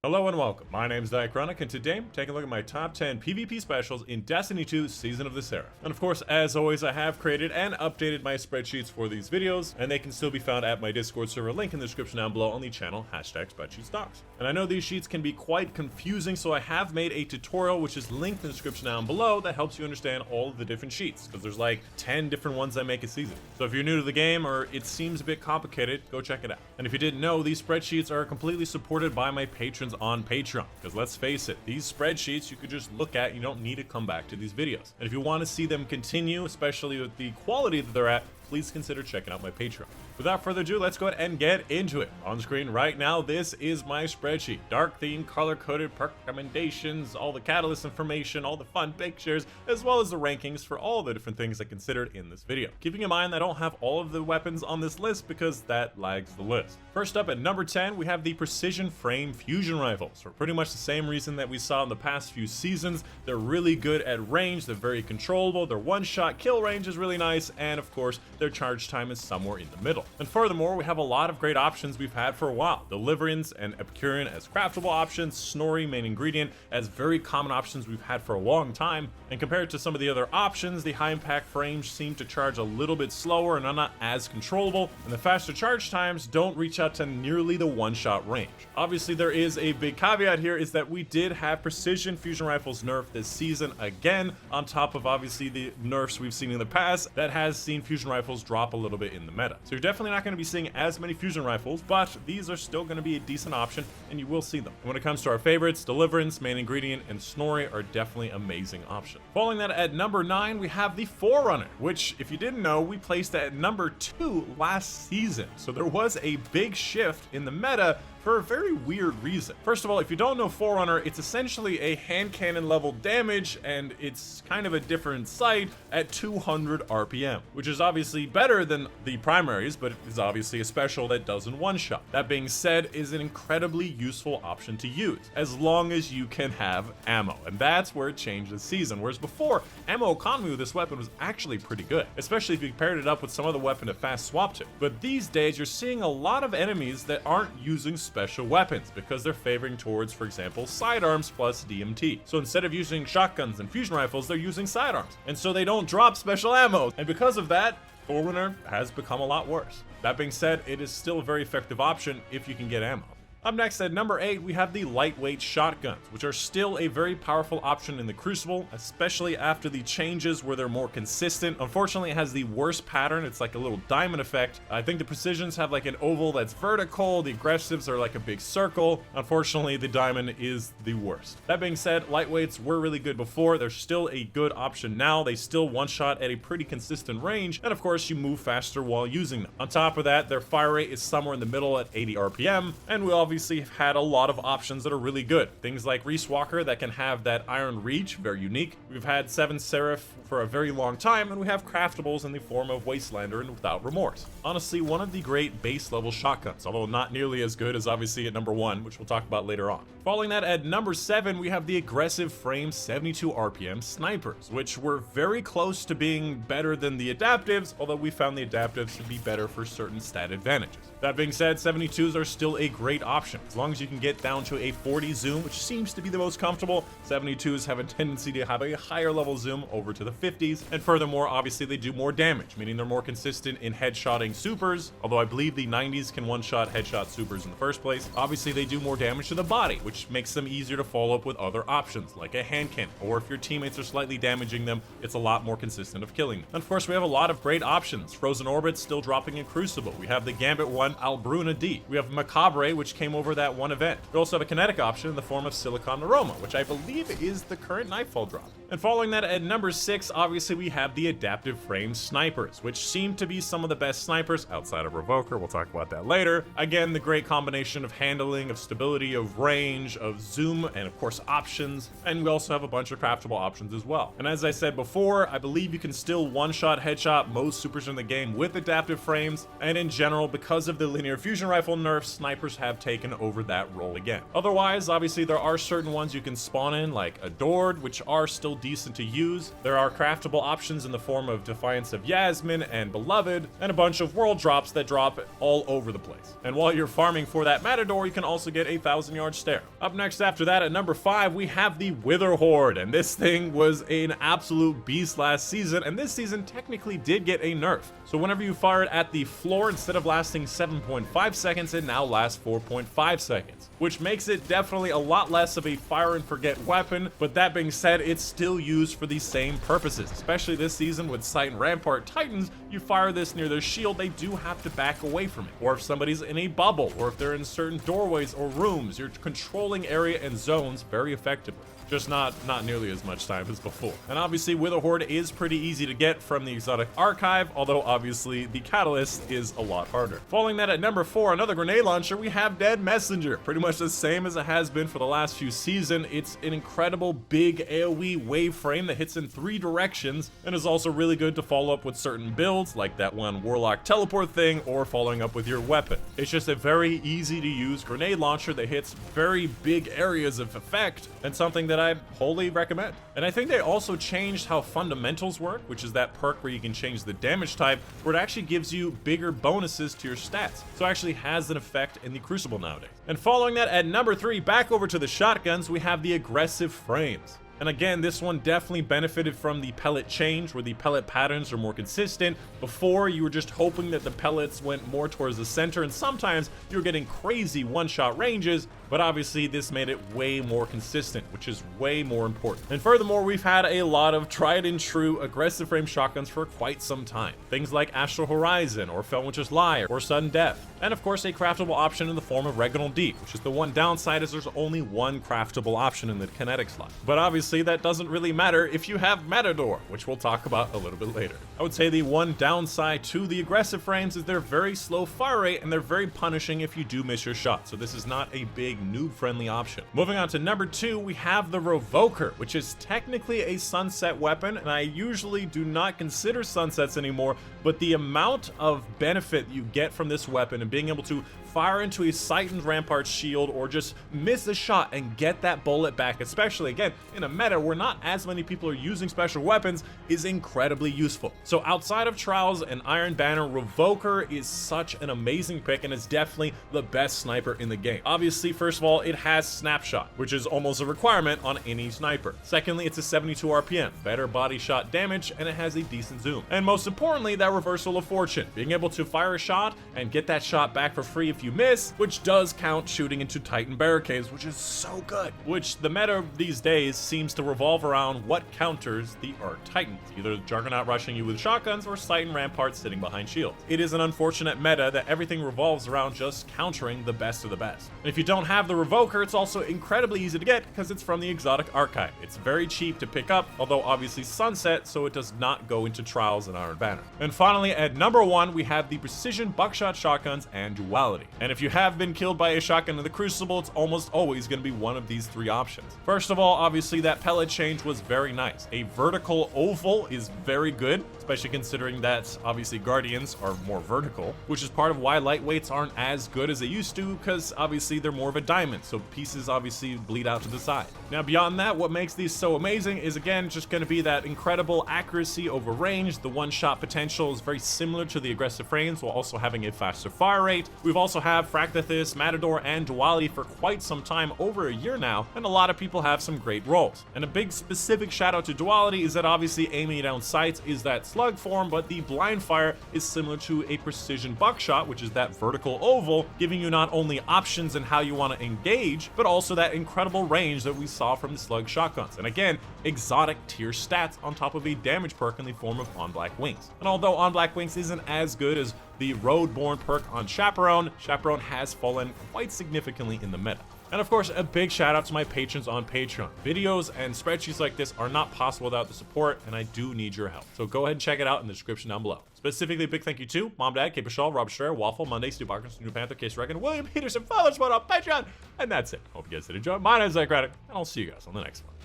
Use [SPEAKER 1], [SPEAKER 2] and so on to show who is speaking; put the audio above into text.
[SPEAKER 1] Hello and welcome, my name is Dychronic, and today I'm taking a look at my top 10 PvP specials in Destiny 2 Season of the Seraph. And of course, as always, I have created and updated my spreadsheets for these videos, and they can still be found at my Discord server, link in the description down below on the channel, #SpreadsheetStocks. And I know these sheets can be quite confusing, so I have made a tutorial which is linked in the description down below that helps you understand all of the different sheets, because there's like 10 different ones I make a season. So if you're new to the game or it seems a bit complicated, go check it out. And if you didn't know, these spreadsheets are completely supported by my patrons on Patreon, because let's face it, these spreadsheets you could just look at, you don't need to come back to these videos. And if you want to see them continue, especially with the quality that they're at, please consider checking out my Patreon. Without further ado, let's go ahead and get into it. On screen right now, this is my spreadsheet. Dark theme, color-coded perk recommendations, all the catalyst information, all the fun pictures, as well as the rankings for all the different things I considered in this video. Keeping in mind that I don't have all of the weapons on this list because that lags the list. First up at number 10, we have the Precision Frame Fusion Rifles. For pretty much the same reason that we saw in the past few seasons. They're really good at range, they're very controllable, their one-shot kill range is really nice, and of course, their charge time is somewhere in the middle. And furthermore, we have a lot of great options we've had for a while. Deliverance and Epicurean as craftable options, Snorri main ingredient as very common options we've had for a long time. And compared to some of the other options, the high impact frames seem to charge a little bit slower and are not as controllable, and the faster charge times don't reach out to nearly the one-shot range. Obviously, there is a big caveat here, is that we did have Precision Fusion Rifles nerfed this season again, on top of obviously the nerfs we've seen in the past that has seen Fusion Rifles drop a little bit in the meta. So you're definitely not going to be seeing as many Fusion Rifles, but these are still going to be a decent option and you will see them. And when it comes to our favorites, Deliverance, main ingredient, and Snorri are definitely amazing options. Following that at number 9, we have the Forerunner, which if you didn't know, we placed at number 2 last season. So there was a big shift in the meta for a very weird reason. First of all, if you don't know Forerunner, it's essentially a hand cannon level damage, and it's kind of a different sight at 200 RPM, which is obviously better than the primaries, but it is obviously a special that doesn't one-shot. That being said, is an incredibly useful option to use, as long as you can have ammo, and that's where it changed this season. Whereas before, ammo economy with this weapon was actually pretty good, especially if you paired it up with some other weapon to fast swap to. But these days, you're seeing a lot of enemies that aren't using special weapons because they're favoring towards, for example, sidearms plus DMT. So instead of using shotguns and fusion rifles, they're using sidearms, and so they don't drop special ammo, and because of that, Forerunner has become a lot worse. That being said, it is still a very effective option if you can get ammo. Up next at number 8, we have the lightweight shotguns, which are still a very powerful option in the Crucible, especially after the changes where they're more consistent. Unfortunately, it has the worst pattern. It's like a little diamond effect. I think the precisions have like an oval that's vertical. The aggressives are like a big circle. Unfortunately, the diamond is the worst. That being said, lightweights were really good before. They're still a good option now. They still one-shot at a pretty consistent range, and of course, you move faster while using them. On top of that, their fire rate is somewhere in the middle at 80 RPM, and we obviously have had a lot of options that are really good. Things like Reese Walker that can have that iron reach, very unique. We've had 7 Seraph for a very long time, and we have craftables in the form of Wastelander and Without Remorse. Honestly, one of the great base level shotguns, although not nearly as good as obviously at number 1, which we'll talk about later on. Following that at number 7, we have the aggressive frame 72 RPM snipers, which were very close to being better than the adaptives, although we found the adaptives to be better for certain stat advantages. That being said, 72s are still a great option. As long as you can get down to a 40 zoom, which seems to be the most comfortable, 72s have a tendency to have a higher level zoom over to the 50s, and furthermore, obviously they do more damage, meaning they're more consistent in headshotting supers, although I believe the 90s can one-shot headshot supers in the first place. Obviously they do more damage to the body, which makes them easier to follow up with other options, like a hand cannon, or if your teammates are slightly damaging them, it's a lot more consistent of killing them. And of course, we have a lot of great options. Frozen Orbit still dropping in Crucible. We have the Gambit 1 Albruna D. We have Macabre, which came over that one event. We also have a kinetic option in the form of Silicon Aroma, which I believe is the current Nightfall drop. And following that at number 6, obviously we have the adaptive frame snipers, which seem to be some of the best snipers outside of Revoker. We'll talk about that later. Again, the great combination of handling, of stability, of range, of zoom, and of course options. And we also have a bunch of craftable options as well. And as I said before, I believe you can still one-shot headshot most supers in the game with adaptive frames. And in general, because of the linear fusion rifle nerfs, snipers have taken taken over that role again. Otherwise, obviously there are certain ones you can spawn in, like Adored, which are still decent to use. There are craftable options in the form of Defiance of Yasmin and Beloved, and a bunch of world drops that drop all over the place. And while you're farming for that Matador, you can also get a 1,000-yard stare. Up next after that at number 5, we have the Wither Horde, and this thing was an absolute beast last season, and this season technically did get a nerf. So whenever you fire it at the floor, instead of lasting 7.5 seconds, it now lasts 4.5 seconds, which makes it definitely a lot less of a fire and forget weapon. But that being said, it's still used for the same purposes, especially this season with Sight and Rampart Titans. You fire this near their shield, they do have to back away from it. Or if somebody's in a bubble, or if they're in certain doorways or rooms, you're controlling area and zones very effectively. Just not nearly as much time as before. And obviously Wither Horde is pretty easy to get from the exotic archive, although obviously the catalyst is a lot harder. Following that at number 4, another grenade launcher, we have Dead Messenger. Pretty much the same as it has been for the last few seasons. It's an incredible big AoE wave frame that hits in 3 directions, and is also really good to follow up with certain builds, like that one Warlock teleport thing, or following up with your weapon. It's just a very easy to use grenade launcher that hits very big areas of effect, and something that I wholly recommend. And I think they also changed how fundamentals work, which is that perk where you can change the damage type, where it actually gives you bigger bonuses to your stats. So it actually has an effect in the Crucible nowadays. And following that at number 3, back over to the shotguns, we have the aggressive frames. And again, this one definitely benefited from the pellet change, where the pellet patterns are more consistent. Before, you were just hoping that the pellets went more towards the center, and sometimes you were getting crazy one-shot ranges, but obviously this made it way more consistent, which is way more important. And furthermore, we've had a lot of tried and true aggressive frame shotguns for quite some time. Things like Astral Horizon, or Felwinter's Lyre, or Sudden Death. And of course, a craftable option in the form of Regnal Deep, which is the one downside is there's only one craftable option in the kinetic slot. But obviously that doesn't really matter if you have Matador, which we'll talk about a little bit later. I would say the one downside to the aggressive frames is they're very slow fire rate, and they're very punishing if you do miss your shot. So this is not a big noob friendly option. Moving on to number 2, we have the Revoker, which is technically a sunset weapon, and I usually do not consider sunsets anymore, but the amount of benefit you get from this weapon and being able to fire into a Sight and Rampart shield, or just miss a shot and get that bullet back, especially again in a meta where not as many people are using special weapons, is incredibly useful. So outside of Trials and Iron Banner, Revoker is such an amazing pick, and it's definitely the best sniper in the game. Obviously, first of all, it has Snapshot, which is almost a requirement on any sniper. Secondly, it's a 72 RPM, better body shot damage, and it has a decent zoom. And most importantly, that reversal of fortune, being able to fire a shot and get that shot back for free if you miss, which does count shooting into Titan barricades, which is so good. Which the meta these days seems to revolve around what counters the Arc Titans, either Juggernaut rushing you with shotguns or Sight and Rampart sitting behind shields. It is an unfortunate meta that everything revolves around just countering the best of the best. And if you don't have the Revoker, it's also incredibly easy to get because it's from the exotic archive. It's very cheap to pick up, although obviously sunset, so it does not go into Trials and Iron Banner. And finally, at number 1, we have the Precision Buckshot Shotguns and Duality. And if you have been killed by a shotgun in the Crucible, it's almost always going to be one of these 3 options. First of all, obviously that pellet change was very nice. A vertical oval is very good, especially considering that obviously Guardians are more vertical, which is part of why lightweights aren't as good as they used to, because obviously they're more of a diamond, so pieces obviously bleed out to the side. Now beyond that, what makes these so amazing is again just going to be that incredible accuracy over range. The one-shot potential is very similar to the aggressive frames while also having a faster fire rate. We've also had Fractathis, Matador, and Duality for quite some time, over a year now, and a lot of people have some great roles. And a big specific shout out to Duality is that obviously aiming down sights is that slug form, but the blind fire is similar to a precision buckshot, which is that vertical oval, giving you not only options in how you want to engage, but also that incredible range that we saw from the slug shotguns. And again, exotic tier stats on top of a damage perk in the form of On Black Wings. And although On Black Wings isn't as good as the Roadborne perk on Chaperone, Chaperone has fallen quite significantly in the meta. And of course, a big shout out to my patrons on Patreon. Videos and spreadsheets like this are not possible without the support, and I do need your help. So go ahead and check it out in the description down below. Specifically, a big thank you to Mom, Dad, Cape Shaw, Rob Strayer, Waffle, Monday, Stu Barker, New Panther, Case Reckon, William Peterson, Father Spot on Patreon, and that's it. Hope you guys did enjoy. My name is Dychronic, and I'll see you guys on the next one.